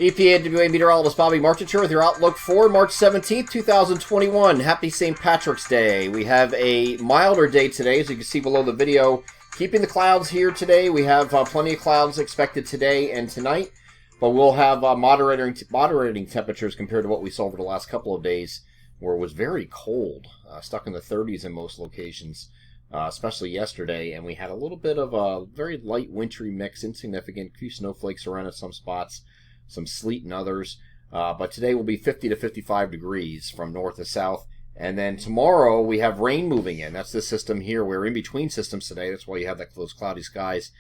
EPA WA meteorologist Bobby Marchant here with your outlook for March 17th, 2021. Happy St. Patrick's Day. We have a milder day today, as you can see below the video. Keeping the clouds here today. We have plenty of clouds expected today and tonight, but we'll have moderating temperatures compared to what we saw over the last couple of days, where it was very cold, stuck in the 30s in most locations, especially yesterday, and we had a little bit of a very light wintry mix, insignificant, a few snowflakes around at some spots, some sleet in others, but today will be 50 to 55 degrees from north to south. And then tomorrow we have rain moving in. That's this system here. We're in between systems today. That's why you have those cloudy skies.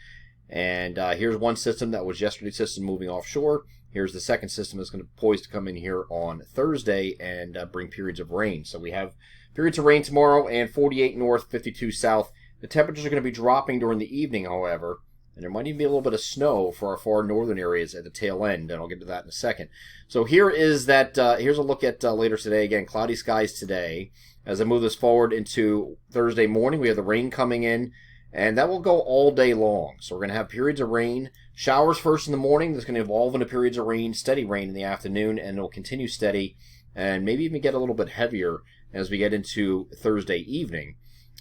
And here's one system that was yesterday's system moving offshore. Here's the second system that's going to poised to come in here on Thursday and bring periods of rain. So we have periods of rain tomorrow and 48 north, 52 south. The temperatures are going to be dropping during the evening, however. And there might even be a little bit of snow for our far northern areas at the tail end, and I'll get to that in a second. So here is that. Here's a look at later today. Again, cloudy skies today. As I move this forward into Thursday morning, we have the rain coming in, and that will go all day long. So we're going to have periods of rain, showers first in the morning. That's going to evolve into periods of rain, steady rain in the afternoon, and it'll continue steady, and maybe even get a little bit heavier as we get into Thursday evening.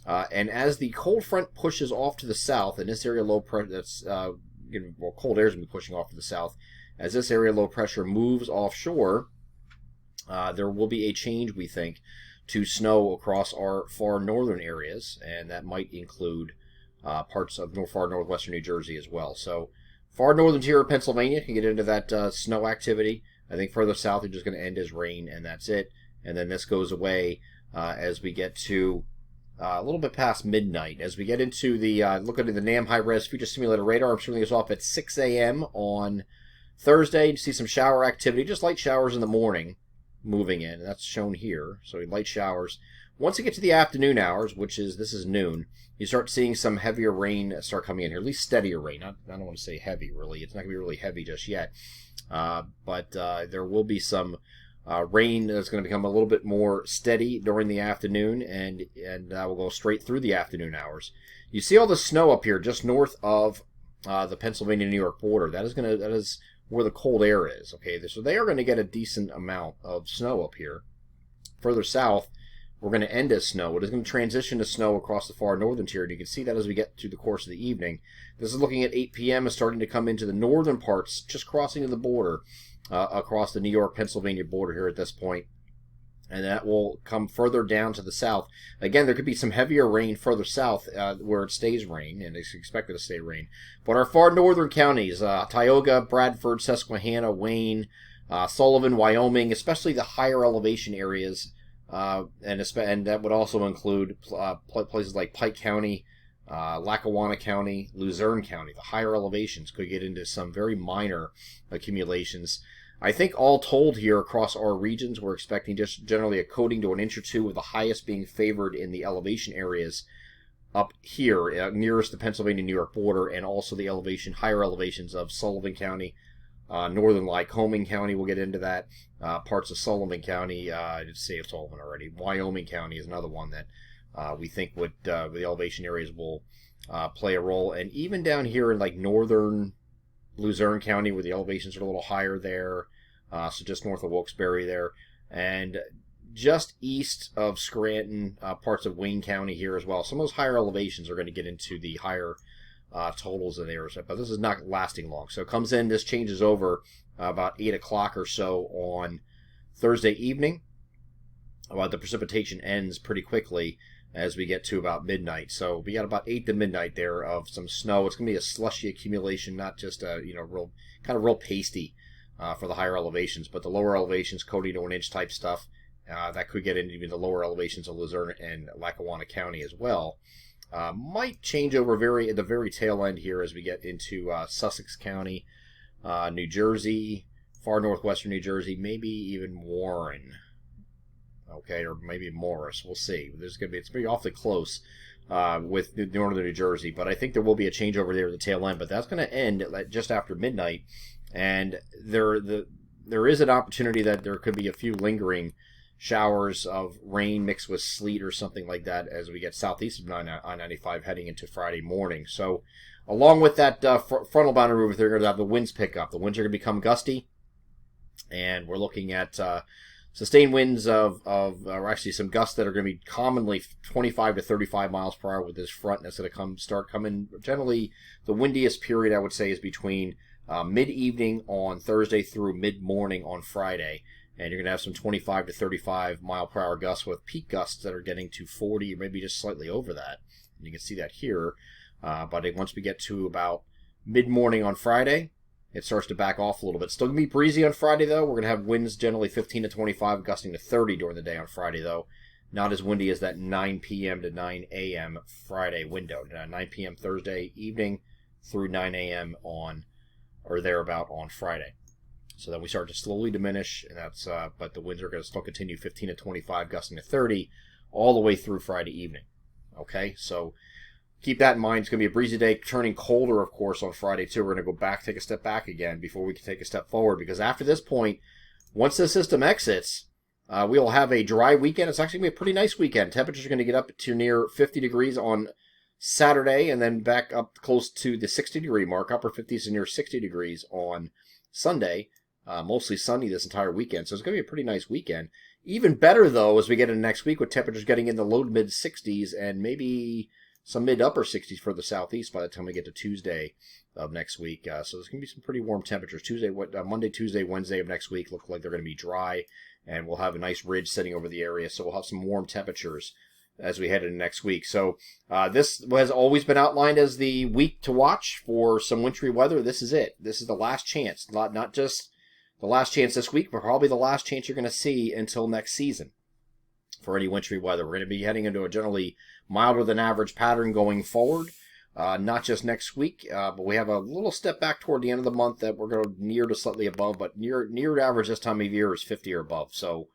And as the cold front pushes off to the south, and this area low pressure, that's cold air is going to be pushing off to the south. As this area low pressure moves offshore, there will be a change, we think, to snow across our far northern areas, and that might include parts of far northwestern New Jersey as well. So far northern tier of Pennsylvania can get into that snow activity. I think further south, it's just going to end as rain, and that's it. And then this goes away as we get to a little bit past midnight. As we get into the look at the NAM high-res future simulator radar, I'm turning this off at 6 a.m. on Thursday. You see some shower activity, just light showers in the morning moving in. And that's shown here. So light showers. Once you get to the afternoon hours, this is noon, you start seeing some heavier rain start coming in here, at least steadier rain. I don't want to say heavy, really. It's not going to be really heavy just yet. But there will be some rain that's going to become a little bit more steady during the afternoon, and will go straight through the afternoon hours. You see all the snow up here just north of the Pennsylvania-New York border. That is where the cold air is. Okay, so they are going to get a decent amount of snow up here. Further south, we're going to end as snow. It is going to transition to snow across the far northern tier, and you can see that as we get through the course of the evening. This is looking at 8 p.m. and starting to come into the northern parts, just crossing to the border. Across the New York-Pennsylvania border here at this point. And that will come further down to the south. Again, there could be some heavier rain further south where it stays rain, and it's expected to stay rain. But our far northern counties, Tioga, Bradford, Susquehanna, Wayne, Sullivan, Wyoming, especially the higher elevation areas, and that would also include places like Pike County, Lackawanna County, Luzerne County. The higher elevations could get into some very minor accumulations. I think all told here across our regions, we're expecting just generally a coating to an inch or two, with the highest being favored in the elevation areas up here, nearest the Pennsylvania-New York border, and also the higher elevations of Sullivan County, northern Lycoming County. We'll get into that. Parts of Sullivan County, I did say Sullivan already. Wyoming County is another one that we think the elevation areas will play a role. And even down here in like northern Luzerne County, where the elevations are a little higher there, so just north of Wilkes-Barre there, and just east of Scranton, parts of Wayne County here as well. Some of those higher elevations are going to get into the higher totals in there, but this is not lasting long. So it comes in, this changes over about 8 o'clock or so on Thursday evening. The precipitation ends pretty quickly as we get to about midnight. So we got about 8 to midnight there of some snow. It's going to be a slushy accumulation, not just a real pasty for the higher elevations, but the lower elevations, coating to an inch type stuff. That could get into even the lower elevations of Luzerne and Lackawanna County as well. Might change over at the very tail end here as we get into Sussex County, New Jersey, far northwestern New Jersey, maybe even Warren. Okay, or maybe Morris. We'll see. It's going to be awfully close with northern New Jersey, but I think there will be a changeover there at the tail end. But that's going to end just after midnight, and there is an opportunity that there could be a few lingering showers of rain mixed with sleet or something like that as we get southeast of I-95 heading into Friday morning. So along with that frontal boundary movement, they're going to have the winds pick up. The winds are going to become gusty. And we're looking at sustained winds or actually some gusts that are going to be commonly 25 to 35 miles per hour with this front that's going to start coming. Generally, the windiest period I would say is between mid-evening on Thursday through mid-morning on Friday. And you're going to have some 25 to 35 mile per hour gusts with peak gusts that are getting to 40 or maybe just slightly over that. And you can see that here. But once we get to about mid-morning on Friday, it starts to back off a little bit. Still going to be breezy on Friday, though. We're going to have winds generally 15 to 25, gusting to 30 during the day on Friday, though. Not as windy as that 9 p.m. to 9 a.m. Friday window. 9 p.m. Thursday evening through 9 a.m. on or thereabout on Friday. So then we start to slowly diminish, and that's but the winds are going to still continue 15 to 25, gusting to 30 all the way through Friday evening. Okay, so keep that in mind. It's going to be a breezy day, turning colder, of course, on Friday, too. We're going to go back, take a step back again before we can take a step forward, because after this point, once the system exits, we will have a dry weekend. It's actually going to be a pretty nice weekend. Temperatures are going to get up to near 50 degrees on Saturday, and then back up close to the 60-degree mark, upper 50s to near 60 degrees on Sunday. Mostly sunny this entire weekend, so it's going to be a pretty nice weekend. Even better, though, as we get into next week with temperatures getting in the low to mid-60s and maybe some mid-upper 60s for the southeast by the time we get to Tuesday of next week. So there's going to be some pretty warm temperatures. Monday, Tuesday, Wednesday of next week look like they're going to be dry, and we'll have a nice ridge sitting over the area, so we'll have some warm temperatures as we head into next week. So this has always been outlined as the week to watch for some wintry weather. This is it. This is the last chance, not just the last chance this week, but probably the last chance you're going to see until next season for any wintry weather. We're going to be heading into a generally milder than average pattern going forward, not just next week, but we have a little step back toward the end of the month that we're going to near to slightly above, but near average this time of year is 50 or above. So,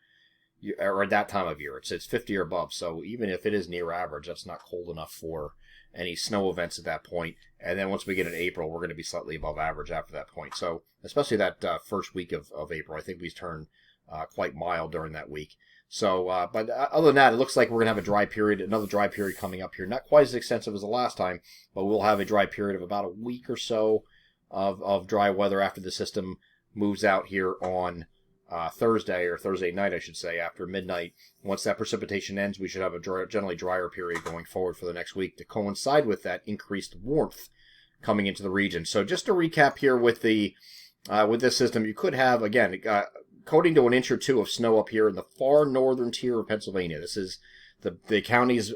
or at that time of year, it's 50 or above. So even if it is near average, that's not cold enough for any snow events at that point. And then once we get in April, we're going to be slightly above average after that point. So especially that first week of April, I think we turn quite mild during that week. So, but other than that, it looks like we're going to have a dry period, another dry period coming up here. Not quite as extensive as the last time, but we'll have a dry period of about a week or so of dry weather after the system moves out here on Thursday, or Thursday night, I should say, after midnight. Once that precipitation ends, we should have a generally drier period going forward for the next week to coincide with that increased warmth coming into the region. So just to recap here with this system, you could have, again, coating to an inch or two of snow up here in the far northern tier of Pennsylvania. This is the counties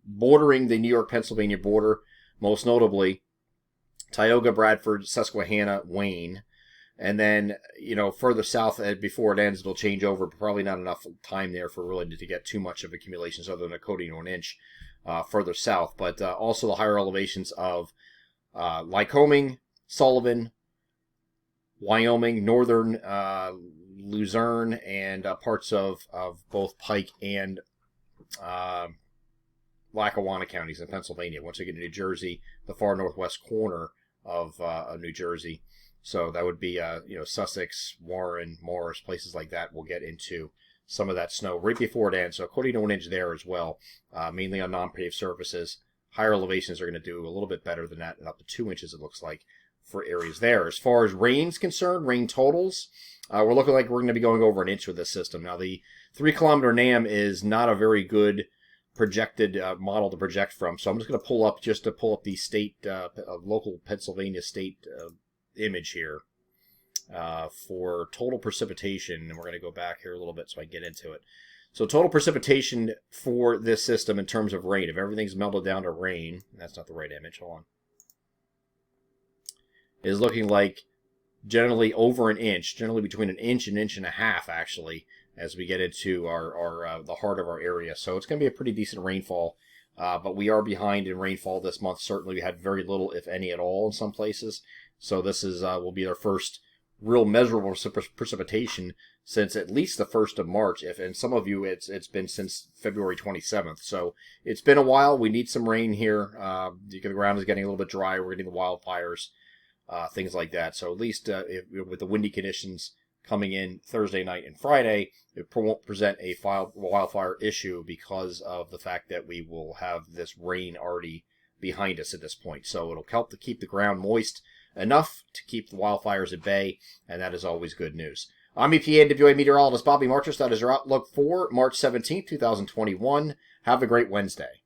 bordering the New York-Pennsylvania border, most notably Tioga, Bradford, Susquehanna, Wayne. And then, further south, before it ends, it'll change over. Probably not enough time there for really to get too much of accumulations other than a coating to an inch further south. But also the higher elevations of Lycoming, Sullivan, Wyoming, northern Luzerne, and parts of both Pike and Lackawanna counties in Pennsylvania. Once we get to New Jersey, the far northwest corner of New Jersey. So that would be, Sussex, Warren, Morris, places like that. We'll get into some of that snow right before it ends. So according to an inch there as well, mainly on non-paved surfaces. Higher elevations are going to do a little bit better than that, and up to 2 inches it looks like for areas there. As far as rain's concerned, rain totals, we're looking like we're going to be going over an inch with this system. Now the 3-kilometer NAM is not a very good projected model to project from. So I'm just going to pull up the state, local Pennsylvania state image here for total precipitation, and we're going to go back here a little bit so I can get into it. So total precipitation for this system in terms of rain, if everything's melted down to rain, that's not the right image, hold on, is looking like generally over an inch, generally between an inch and a half actually, as we get into our the heart of our area. So it's going to be a pretty decent rainfall, but we are behind in rainfall this month. Certainly we had very little, if any at all, in some places. So this is will be our first real measurable precipitation since at least the 1st of March. And some of you, it's been since February 27th. So it's been a while. We need some rain here. The ground is getting a little bit dry. We're getting the wildfires, things like that. So at least with the windy conditions coming in Thursday night and Friday, it won't present a wildfire issue because of the fact that we will have this rain already behind us at this point. So it'll help to keep the ground moist enough to keep the wildfires at bay, and that is always good news. I'm EPA NWA meteorologist Bobby Marchis. That is your outlook for March 17th, 2021. Have a great Wednesday.